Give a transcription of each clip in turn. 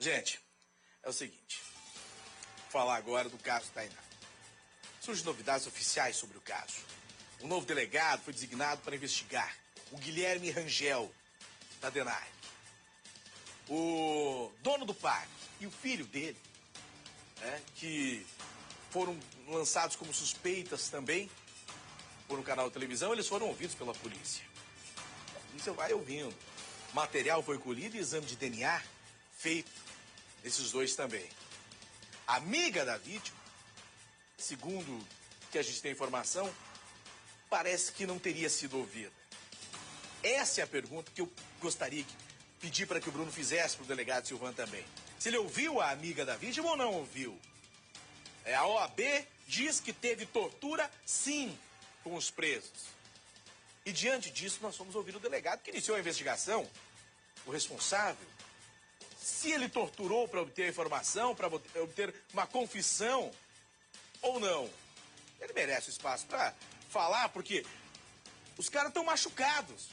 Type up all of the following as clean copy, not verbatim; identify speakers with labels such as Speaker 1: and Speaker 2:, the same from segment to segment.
Speaker 1: Gente, é o seguinte. Vou falar agora do caso Tainá. Surgem novidades oficiais sobre o caso. Um novo delegado foi designado para investigar. O Guilherme Rangel, da DENARC. O dono do parque e o filho dele, que foram lançados como suspeitas também por um canal de televisão, eles foram ouvidos pela polícia. A polícia vai ouvindo. Material foi colhido e exame de DNA feito nesses dois também. A amiga da vítima, segundo que a gente tem informação, parece que não teria sido ouvida. Essa é a pergunta que eu gostaria de pedir para que o Bruno fizesse para o delegado Silvan também. Se ele ouviu a amiga da vítima ou não ouviu. A OAB diz que teve tortura, sim, com os presos. E diante disso, nós fomos ouvir o delegado que iniciou a investigação, o responsável. Se ele torturou para obter a informação, para obter uma confissão ou não. Ele merece o espaço para falar, porque os caras estão machucados,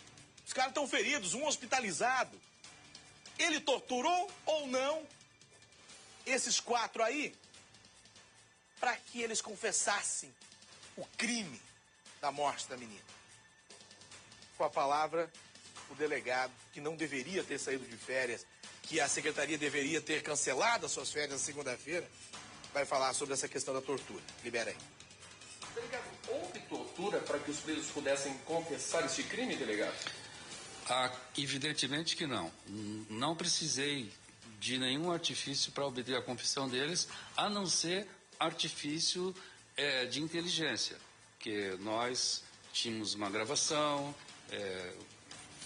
Speaker 1: os caras estão feridos, um hospitalizado. Ele torturou ou não esses 4 aí para que eles confessassem o crime da morte da menina? Com a palavra, o delegado, que não deveria ter saído de férias, que a secretaria deveria ter cancelado as suas férias na segunda-feira, vai falar sobre essa questão da tortura. Libera aí.
Speaker 2: Delegado, houve tortura para que os presos pudessem confessar este crime, delegado?
Speaker 3: Evidentemente que não. Não precisei de nenhum artifício para obter a confissão deles, a não ser artifício de inteligência, que nós tínhamos uma gravação,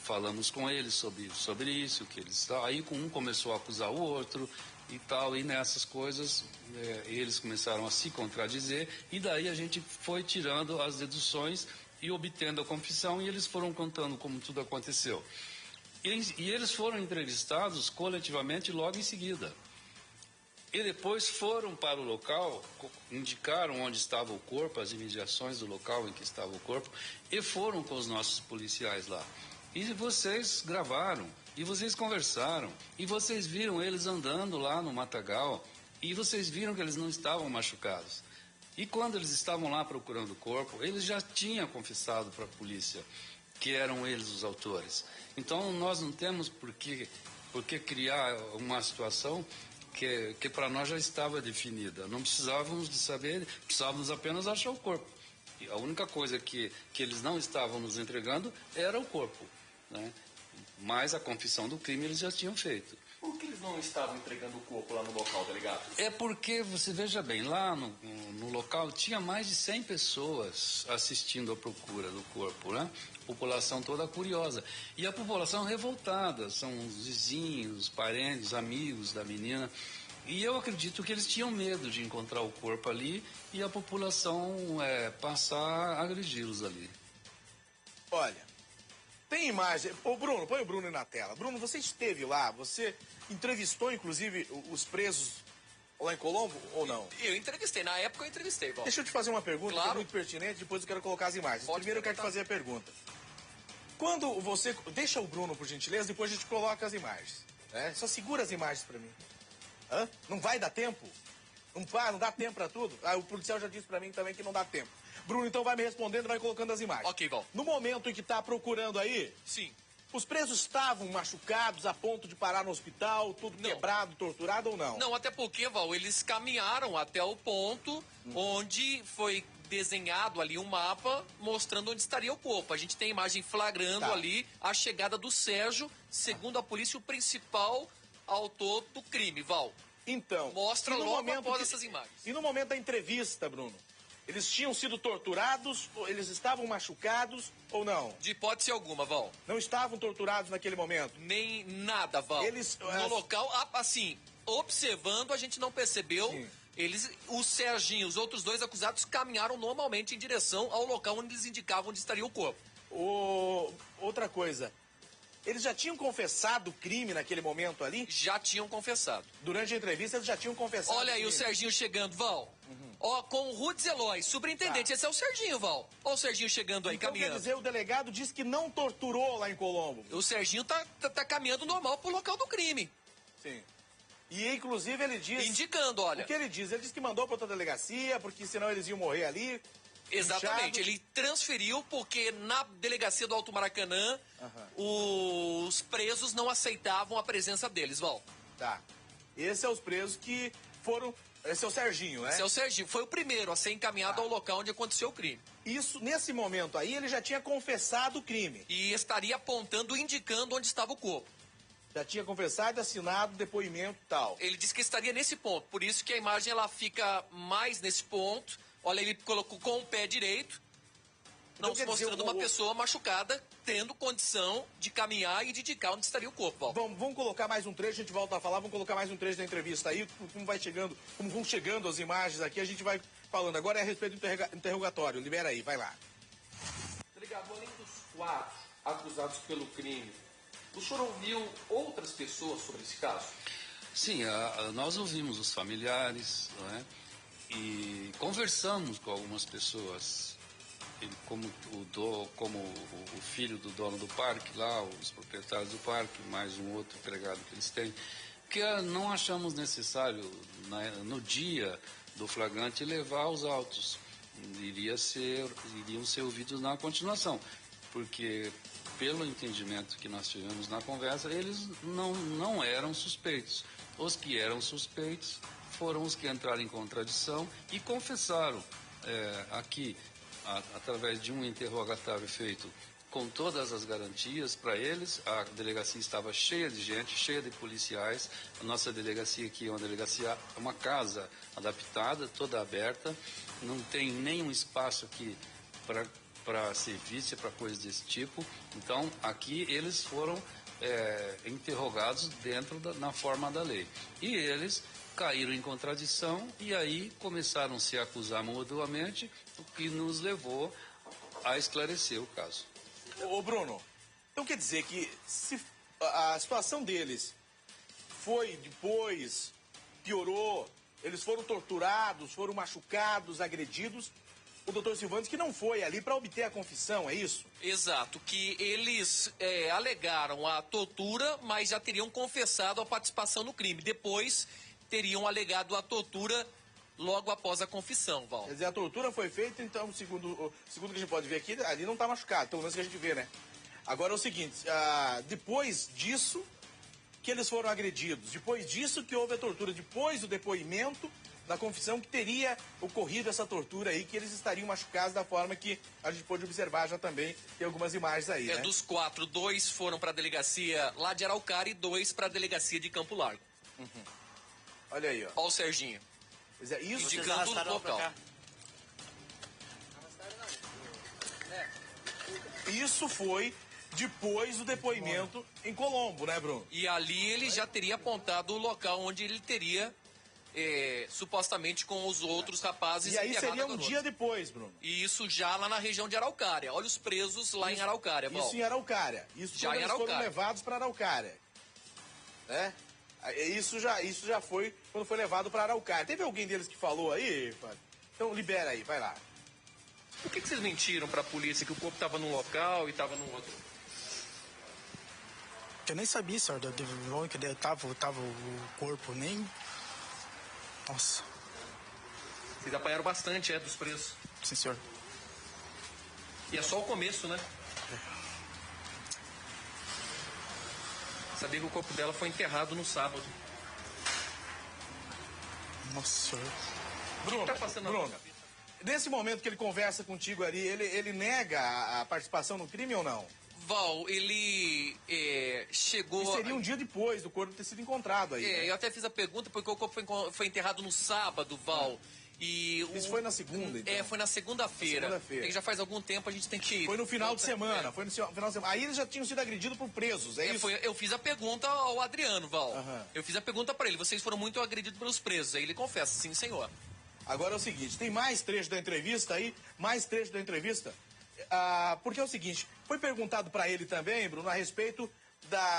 Speaker 3: falamos com eles sobre isso, que eles aí um começou a acusar o outro e tal, e nessas coisas eles começaram a se contradizer, e daí a gente foi tirando as deduções e obtendo a confissão, e eles foram contando como tudo aconteceu. E eles foram entrevistados coletivamente logo em seguida. E depois foram para o local, indicaram onde estava o corpo, as imediações do local em que estava o corpo, e foram com os nossos policiais lá. E vocês gravaram, e vocês conversaram, e vocês viram eles andando lá no matagal, e vocês viram que eles não estavam machucados. E quando eles estavam lá procurando o corpo, eles já tinham confessado para a polícia que eram eles os autores. Então nós não temos por que criar uma situação que para nós já estava definida. Não precisávamos de saber, precisávamos apenas achar o corpo. E a única coisa que eles não estavam nos entregando era o corpo, né? Mas a confissão do crime eles já tinham feito.
Speaker 2: Por que eles não estavam entregando o corpo lá no local, delegado?
Speaker 3: É porque, você veja bem, lá no local tinha mais de 100 pessoas assistindo à procura do corpo, né? A população toda curiosa. E a população revoltada, são os vizinhos, parentes, amigos da menina. E eu acredito que eles tinham medo de encontrar o corpo ali e a população passar a agredi-los ali.
Speaker 1: Olha, tem imagem. Ô Bruno, põe o Bruno aí na tela. Bruno, você esteve lá, você entrevistou inclusive os presos lá em Colombo ou não?
Speaker 4: Eu entrevistei, na época eu entrevistei, Val.
Speaker 1: Deixa eu te fazer uma pergunta,
Speaker 4: claro,
Speaker 1: que é muito pertinente, depois eu quero colocar as imagens.
Speaker 4: Pode
Speaker 1: Primeiro eu quero te fazer a pergunta. Quando você... Deixa o Bruno, por gentileza, depois a gente coloca as imagens. Só segura as imagens pra mim. Hã? Não vai dar tempo? Não dá tempo pra tudo? O policial já disse pra mim também que não dá tempo. Bruno, então vai me respondendo e vai colocando as imagens.
Speaker 4: Ok, Val.
Speaker 1: No momento em que tá procurando aí...
Speaker 4: Sim.
Speaker 1: Os presos estavam machucados a ponto de parar no hospital, tudo quebrado, torturado ou não?
Speaker 4: Não, até porque, Val, eles caminharam até o ponto onde foi desenhado ali um mapa mostrando onde estaria o corpo. A gente tem a imagem flagrando ali a chegada do Sérgio, segundo a polícia, o principal autor do crime, Val.
Speaker 1: Então,
Speaker 4: mostra logo após essas imagens.
Speaker 1: E no momento da entrevista, Bruno, eles tinham sido torturados, eles estavam machucados ou não?
Speaker 4: De hipótese alguma, Val.
Speaker 1: Não estavam torturados naquele momento?
Speaker 4: Nem nada, Val.
Speaker 1: Eles...
Speaker 4: No local, assim, observando, a gente não percebeu.
Speaker 1: Sim.
Speaker 4: O Serginho, os outros 2 acusados, caminharam normalmente em direção ao local onde eles indicavam onde estaria o corpo.
Speaker 1: Outra coisa, eles já tinham confessado o crime naquele momento ali?
Speaker 4: Já tinham confessado.
Speaker 1: Durante a entrevista eles já tinham confessado.
Speaker 4: Olha aí o Serginho chegando, Val. Ó, com o Rudes Eloy, superintendente. Esse é o Serginho, Val. Ó o Serginho chegando aí,
Speaker 1: então,
Speaker 4: caminhando.
Speaker 1: Quer dizer, o delegado disse que não torturou lá em Colombo.
Speaker 4: O Serginho tá caminhando normal pro local do crime.
Speaker 1: Sim. E, inclusive, ele diz...
Speaker 4: Indicando, olha...
Speaker 1: O que ele diz? Ele diz que mandou para outra delegacia, porque senão eles iam morrer ali.
Speaker 4: Exatamente,
Speaker 1: inchado.
Speaker 4: ele transferiu porque na delegacia do Alto Maracanã os presos não aceitavam a presença deles, Val.
Speaker 1: Tá. Esse é os presos que foram... Esse é o Serginho, né?
Speaker 4: Esse é o Serginho, foi o primeiro a ser encaminhado ao local onde aconteceu o crime.
Speaker 1: Isso, nesse momento aí, ele já tinha confessado o crime.
Speaker 4: E estaria apontando, indicando onde estava o corpo.
Speaker 1: Já tinha confessado, assinado, depoimento e tal.
Speaker 4: Ele disse que estaria nesse ponto, por isso que a imagem ela fica mais nesse ponto. Olha, ele colocou com o pé direito,
Speaker 1: Então,
Speaker 4: nos mostrando uma pessoa machucada, tendo condição de caminhar e de indicar onde estaria o corpo, Val.
Speaker 1: Vamos colocar mais um trecho, a gente volta a falar, vamos colocar mais um trecho da entrevista aí, como vão chegando as imagens aqui, a gente vai falando. Agora é a respeito do interrogatório, libera aí, vai lá.
Speaker 2: Delegado, além dos 4 acusados pelo crime, o senhor ouviu outras pessoas sobre esse caso?
Speaker 3: Sim, nós ouvimos os familiares, não é? E conversamos com algumas pessoas, como o filho do dono do parque lá, os proprietários do parque, mais um outro empregado que eles têm, que não achamos necessário, no dia do flagrante, levar os autos. Iriam ser ouvidos na continuação, porque, pelo entendimento que nós tivemos na conversa, eles não eram suspeitos. Os que eram suspeitos foram os que entraram em contradição e confessaram aqui, através de um interrogatório feito com todas as garantias para eles. A delegacia estava cheia de gente, cheia de policiais. A nossa delegacia aqui é uma casa adaptada, toda aberta. Não tem nenhum espaço aqui para serviço, para coisas desse tipo. Então, aqui eles foram interrogados na forma da lei. E eles caíram em contradição e aí começaram a se acusar mutuamente, o que nos levou a esclarecer o caso.
Speaker 1: Ô Bruno, então quer dizer que se a situação deles foi depois, piorou, eles foram torturados, foram machucados, agredidos, o doutor Silvano que não foi ali para obter a confissão, é isso?
Speaker 4: Exato, que eles alegaram a tortura, mas já teriam confessado a participação no crime. Depois teriam alegado a tortura logo após a confissão, Val.
Speaker 1: Quer dizer, a tortura foi feita, então, segundo o que a gente pode ver aqui, ali não está machucado, pelo menos que a gente vê, né? Agora é o seguinte, depois disso que eles foram agredidos, depois disso que houve a tortura, depois do depoimento da confissão que teria ocorrido essa tortura aí, que eles estariam machucados da forma que a gente pôde observar já também, tem algumas imagens aí, né?
Speaker 4: Dos 4, 2 foram para a delegacia lá de Araucária e 2 para a delegacia de Campo Largo.
Speaker 1: Olha aí, ó.
Speaker 4: Olha o Serginho.
Speaker 1: Pois é, isso...
Speaker 4: Indicando o local.
Speaker 1: Isso foi depois do depoimento em Colombo, né, Bruno?
Speaker 4: E ali ele já teria apontado o local onde ele teria, supostamente com os outros rapazes...
Speaker 1: E aí
Speaker 4: enterrado
Speaker 1: seria
Speaker 4: a
Speaker 1: um
Speaker 4: garota.
Speaker 1: dia depois, Bruno.
Speaker 4: E isso já lá na região de Araucária. Olha os presos lá em Araucária, Val.
Speaker 1: Isso em Araucária. Isso
Speaker 4: Já
Speaker 1: quando
Speaker 4: em
Speaker 1: eles foram
Speaker 4: Araucária.
Speaker 1: levados para Araucária. Né? Isso já foi quando foi levado para Araucária. Teve alguém deles que falou aí, Fábio? Então libera aí, vai lá.
Speaker 2: Por que vocês mentiram para a polícia que o corpo estava num local e estava num outro?
Speaker 5: Eu nem sabia, senhor, onde que tava o corpo, nem... Nossa,
Speaker 2: Vocês apanharam bastante, dos presos.
Speaker 5: sim, senhor.
Speaker 2: E é só o começo, né? Sabia que o corpo dela foi enterrado no sábado.
Speaker 5: Nossa, senhor.
Speaker 1: Bruno,
Speaker 2: O que tá passando na tua cabeça?
Speaker 1: nesse momento que ele conversa contigo ali, ele nega a participação no crime ou não?
Speaker 4: Val, ele chegou...
Speaker 1: E seria um dia depois do corpo ter sido encontrado aí. né?
Speaker 4: Eu até fiz a pergunta porque o corpo foi enterrado no sábado, Val. E
Speaker 1: Isso foi na segunda, então?
Speaker 4: Foi na segunda-feira.
Speaker 1: Segunda-feira.
Speaker 4: É que já faz algum tempo a gente tem que...
Speaker 1: Foi no final de semana, foi no final de semana. Aí eles já tinham sido agredidos por presos, é isso?
Speaker 4: Eu fiz a pergunta ao Adriano, Val.
Speaker 1: Aham.
Speaker 4: Eu fiz a pergunta pra ele. Vocês foram muito agredidos pelos presos. Aí ele confessa, sim, senhor.
Speaker 1: Agora é o seguinte, tem mais trecho da entrevista aí? Mais trecho da entrevista? Porque é o seguinte, foi perguntado para ele também, Bruno, a respeito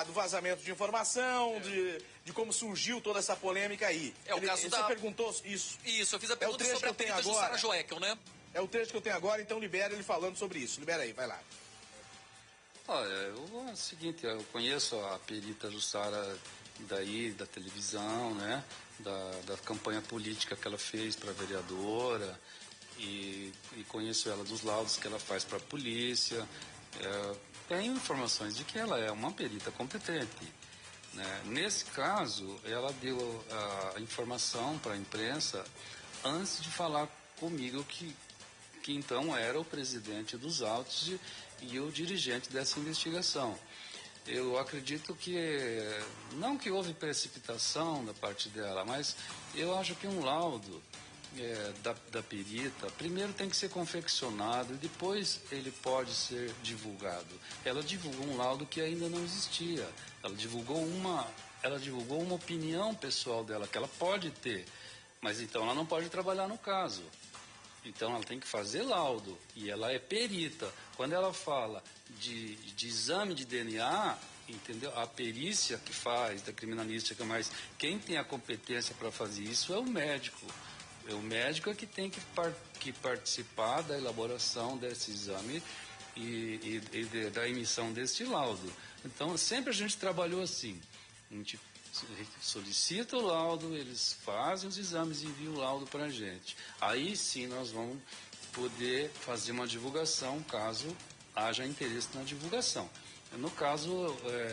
Speaker 1: do vazamento de informação, de como surgiu toda essa polêmica aí.
Speaker 4: O caso
Speaker 1: você
Speaker 4: da...
Speaker 1: perguntou isso.
Speaker 4: Isso, eu fiz a pergunta
Speaker 1: trecho
Speaker 4: sobre a
Speaker 1: que eu tenho
Speaker 4: perita
Speaker 1: agora.
Speaker 4: Jussara Joeckel, né?
Speaker 1: É o trecho que eu tenho agora, então libera ele falando sobre isso. Libera aí, vai lá.
Speaker 3: Olha, é o seguinte, eu conheço a perita Jussara daí da televisão, né? Da campanha política que ela fez para vereadora, e conheço ela dos laudos que ela faz para a polícia. Tenho informações de que ela é uma perita competente, né? Nesse caso, ela deu a informação para a imprensa antes de falar comigo, que então era o presidente dos autos e o dirigente dessa investigação. Eu acredito que, não que houve precipitação da parte dela, mas eu acho que um laudo da perita, primeiro tem que ser confeccionado e depois ele pode ser divulgado. Ela divulgou um laudo que ainda não existia. Ela divulgou uma opinião pessoal dela, que ela pode ter, mas então ela não pode trabalhar no caso. Então ela tem que fazer laudo, e ela é perita. Quando ela fala de exame de DNA, entendeu? A perícia que faz, da criminalística, mas quem tem a competência para fazer isso é o médico. O médico é que tem que participar da elaboração desse exame e da emissão desse laudo. Então sempre a gente trabalhou assim. A gente solicita o laudo, eles fazem os exames e enviam o laudo para a gente. Aí sim nós vamos poder fazer uma divulgação, caso haja interesse na divulgação. No caso,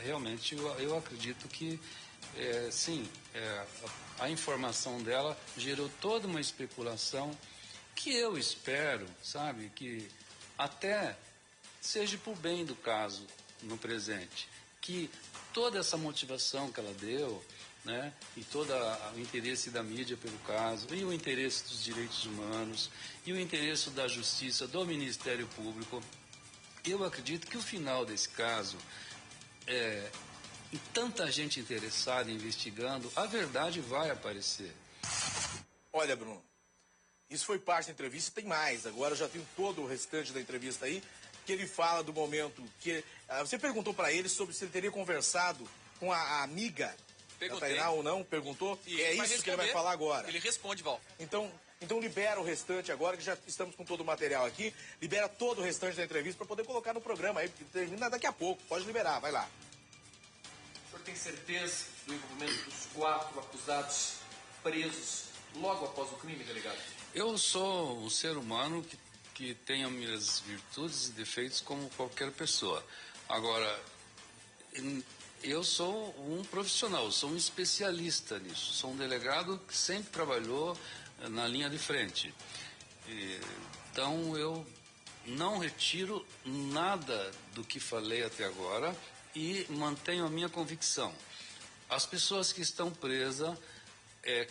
Speaker 3: realmente, eu acredito que, sim, a informação dela gerou toda uma especulação que eu espero, sabe, que até seja por bem do caso no presente, que toda essa motivação que ela deu, né, e todo o interesse da mídia pelo caso, e o interesse dos direitos humanos, e o interesse da justiça, do Ministério Público, eu acredito que o final desse caso, e tanta gente interessada em investigando, a verdade vai aparecer.
Speaker 1: Olha, Bruno, isso foi parte da entrevista, tem mais. Agora eu já tenho todo o restante da entrevista aí, que ele fala do momento que... Você perguntou para ele sobre se ele teria conversado com a amiga da Tainá ou não, perguntou?
Speaker 4: E
Speaker 1: é isso que ele vai falar agora.
Speaker 4: Ele responde, Val.
Speaker 1: Então libera o restante agora, que já estamos com todo o material aqui. Libera todo o restante da entrevista para poder colocar no programa aí, porque termina daqui a pouco. Pode liberar, vai lá.
Speaker 2: O senhor tem certeza do envolvimento dos 4 acusados presos logo após o crime, delegado?
Speaker 3: Eu sou um ser humano que tem as minhas virtudes e defeitos como qualquer pessoa. Agora, eu sou um profissional, sou um especialista nisso. Sou um delegado que sempre trabalhou na linha de frente. Então, eu não retiro nada do que falei até agora e mantenho a minha convicção. As pessoas que estão presas,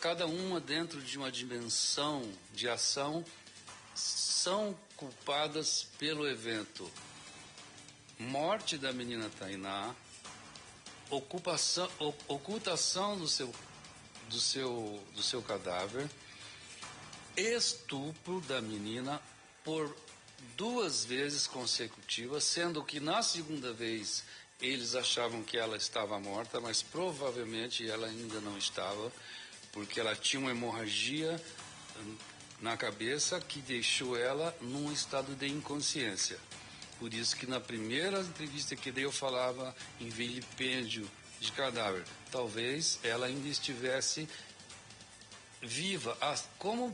Speaker 3: cada uma dentro de uma dimensão de ação, são culpadas pelo evento morte da menina Tainá, ocultação do seu cadáver, estupro da menina por 2 vezes consecutivas, sendo que na segunda vez eles achavam que ela estava morta, mas provavelmente ela ainda não estava, porque ela tinha uma hemorragia na cabeça que deixou ela num estado de inconsciência. Por isso que na primeira entrevista que dei eu falava em vilipêndio de cadáver. Talvez ela ainda estivesse viva, como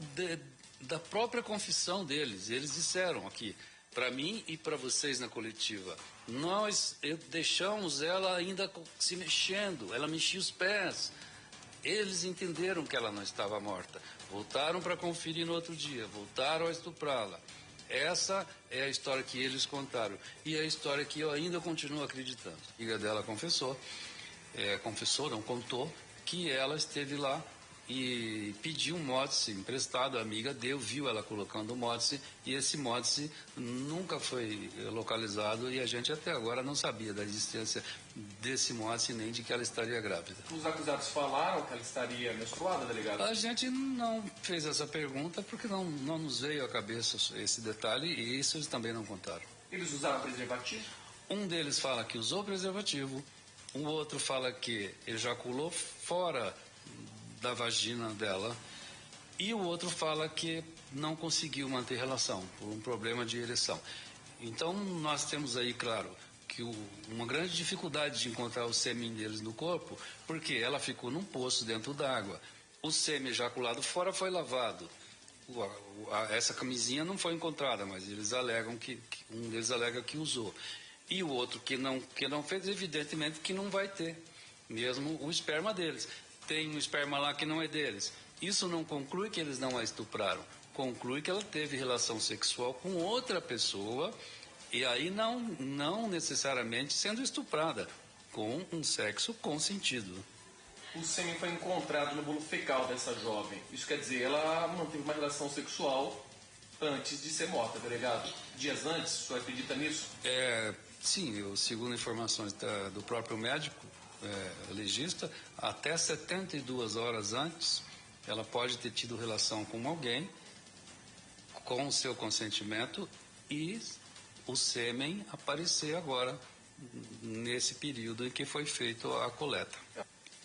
Speaker 3: da própria confissão deles. Eles disseram aqui, para mim e para vocês na coletiva, nós deixamos ela ainda se mexendo, ela mexia os pés. Eles entenderam que ela não estava morta. Voltaram para conferir no outro dia, voltaram a estuprá-la. Essa é a história que eles contaram. E é a história que eu ainda continuo acreditando. A amiga dela contou que ela esteve lá e pediu um módice emprestado. A amiga viu ela colocando o módice, e esse módice nunca foi localizado, e a gente até agora não sabia da existência desse módice nem de que ela estaria grávida.
Speaker 2: Os acusados falaram que ela estaria menstruada, delegado?
Speaker 3: A gente não fez essa pergunta porque não nos veio à cabeça esse detalhe, e isso eles também não contaram.
Speaker 2: Eles usaram preservativo?
Speaker 3: Um deles fala que usou preservativo, o outro fala que ejaculou fora da vagina dela, e o outro fala que não conseguiu manter relação por um problema de ereção. Então nós temos aí, claro, uma grande dificuldade de encontrar o sêmen deles no corpo, porque ela ficou num poço dentro d'água. O sêmen ejaculado fora foi lavado. Essa camisinha não foi encontrada, mas eles alegam um deles alega que usou. E o outro que não fez, evidentemente que não vai ter, mesmo o esperma deles. Tem um esperma lá que não é deles. Isso não conclui que eles não a estupraram. Conclui que ela teve relação sexual com outra pessoa, e aí não necessariamente sendo estuprada, com um sexo consentido.
Speaker 2: O sêmen foi encontrado no bolo fecal dessa jovem. Isso quer dizer, ela manteve uma relação sexual antes de ser morta, delegado. Dias antes, o senhor acredita nisso?
Speaker 3: Sim, segundo informações do próprio médico legista, até 72 horas antes, ela pode ter tido relação com alguém, com o seu consentimento, e o sêmen aparecer agora, nesse período em que foi feita a coleta.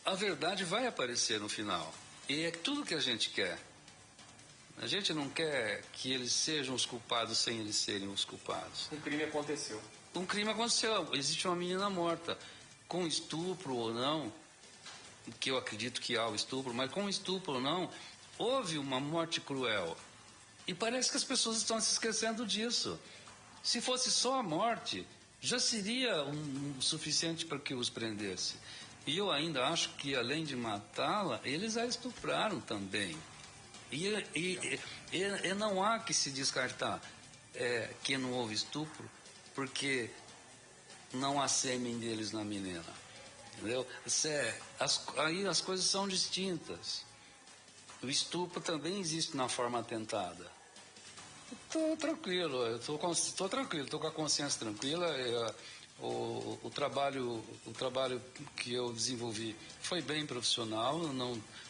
Speaker 3: A verdade vai aparecer no final, e é tudo que a gente quer. A gente não quer que eles sejam os culpados sem eles serem os culpados.
Speaker 2: Um crime aconteceu.
Speaker 3: Um crime aconteceu, existe uma menina morta, com estupro ou não, que eu acredito que há o estupro, mas com estupro ou não, houve uma morte cruel. E parece que as pessoas estão se esquecendo disso. Se fosse só a morte, já seria um suficiente para que os prendesse. E eu ainda acho que, além de matá-la, eles a estupraram também. E não há que se descartar que não houve estupro, porque não há sêmen deles na menina. Entendeu? Aí as coisas são distintas. O estupro também existe na forma atentada. Estou tranquilo, estou com a consciência tranquila. O trabalho que eu desenvolvi foi bem profissional,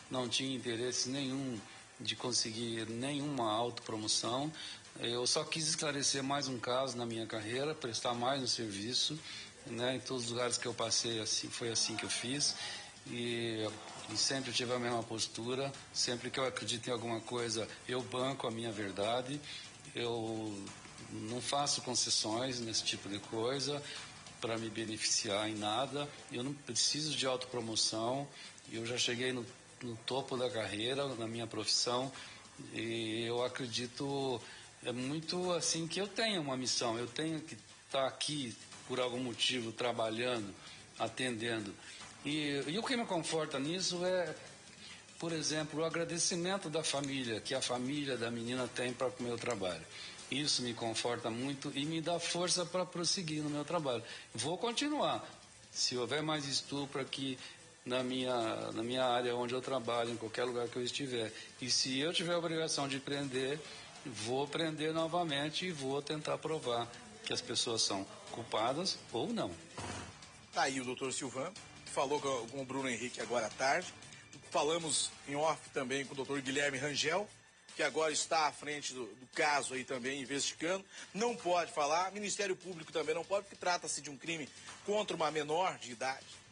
Speaker 3: não tinha interesse nenhum de conseguir nenhuma autopromoção. Eu só quis esclarecer mais um caso na minha carreira, prestar mais um serviço, né? Em todos os lugares que eu passei, assim, foi assim que eu fiz. E sempre tive a mesma postura. Sempre que eu acredito em alguma coisa, eu banco a minha verdade. Eu não faço concessões nesse tipo de coisa para me beneficiar em nada. Eu não preciso de autopromoção. Eu já cheguei no topo da carreira, na minha profissão, e eu acredito muito assim que eu tenho uma missão. Eu tenho que estar aqui por algum motivo, trabalhando, atendendo. E o que me conforta nisso é, por exemplo, o agradecimento da família, que a família da menina tem para o meu trabalho. Isso me conforta muito e me dá força para prosseguir no meu trabalho. Vou continuar. Se houver mais estupro aqui na minha área onde eu trabalho, em qualquer lugar que eu estiver, e se eu tiver a obrigação de prender, vou prender novamente e vou tentar provar que as pessoas são culpadas ou não.
Speaker 1: Tá aí o doutor Silvan, que falou com o Bruno Henrique agora à tarde. Falamos em off também com o doutor Guilherme Rangel, que agora está à frente do caso aí também, investigando. Não pode falar, Ministério Público também não pode, porque trata-se de um crime contra uma menor de idade.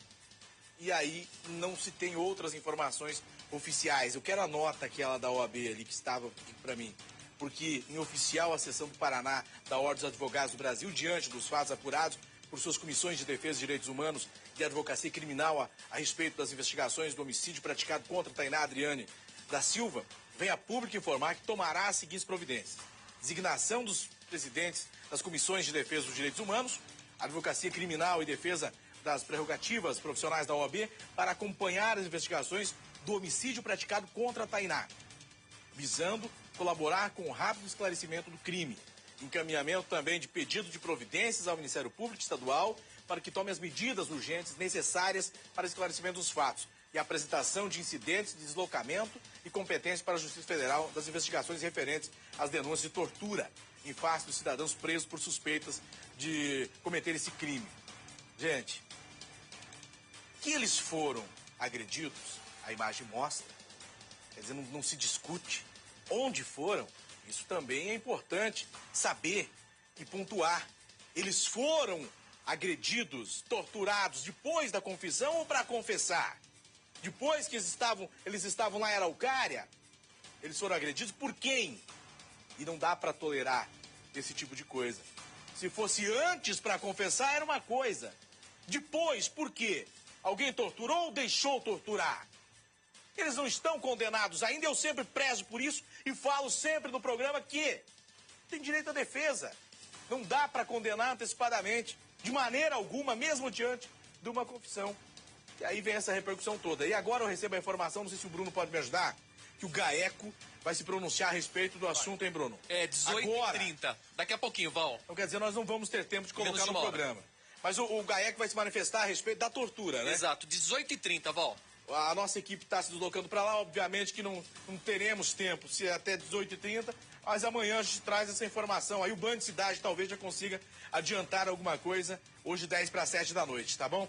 Speaker 1: E aí não se tem outras informações oficiais. Eu quero a nota aquela da OAB ali, que estava aqui para mim. Porque em oficial a seção do Paraná da Ordem dos Advogados do Brasil, diante dos fatos apurados por suas comissões de defesa de direitos humanos e advocacia criminal a respeito das investigações do homicídio praticado contra Tainá Adriane da Silva, vem a público informar que tomará as seguintes providências: designação dos presidentes das comissões de defesa dos direitos humanos, advocacia criminal e defesa das prerrogativas profissionais da OAB para acompanhar as investigações do homicídio praticado contra a Tainá, visando colaborar com o rápido esclarecimento do crime. Encaminhamento também de pedido de providências ao Ministério Público Estadual para que tome as medidas urgentes necessárias para esclarecimento dos fatos e apresentação de incidentes de deslocamento e competência para a Justiça Federal das investigações referentes às denúncias de tortura em face dos cidadãos presos por suspeitas de cometer esse crime. Gente, que eles foram agredidos, a imagem mostra, quer dizer, não se discute. Onde foram, isso também é importante saber e pontuar. Eles foram agredidos, torturados depois da confissão ou para confessar? Depois que eles estavam lá em Araucária, eles foram agredidos por quem? E não dá para tolerar esse tipo de coisa. Se fosse antes para confessar, era uma coisa. Depois, por quê? Alguém torturou ou deixou torturar? Eles não estão condenados ainda, eu sempre prezo por isso e falo sempre no programa que tem direito à defesa. Não dá para condenar antecipadamente, de maneira alguma, mesmo diante de uma confissão. E aí vem essa repercussão toda. E agora eu recebo a informação, não sei se o Bruno pode me ajudar, que o GAECO vai se pronunciar a respeito do assunto, hein, Bruno?
Speaker 4: 18h30. Daqui a pouquinho, Val.
Speaker 1: Então quer dizer, nós não vamos ter tempo de colocar
Speaker 4: Menos de
Speaker 1: no
Speaker 4: uma hora.
Speaker 1: programa. Mas o GAECO vai se manifestar a respeito da tortura, né?
Speaker 4: Exato, 18h30, Val.
Speaker 1: A nossa equipe está se deslocando para lá, obviamente que não teremos tempo, se até 18h30, mas amanhã a gente traz essa informação. Aí o Band Cidade talvez já consiga adiantar alguma coisa, hoje 10 para 7 da noite, tá bom?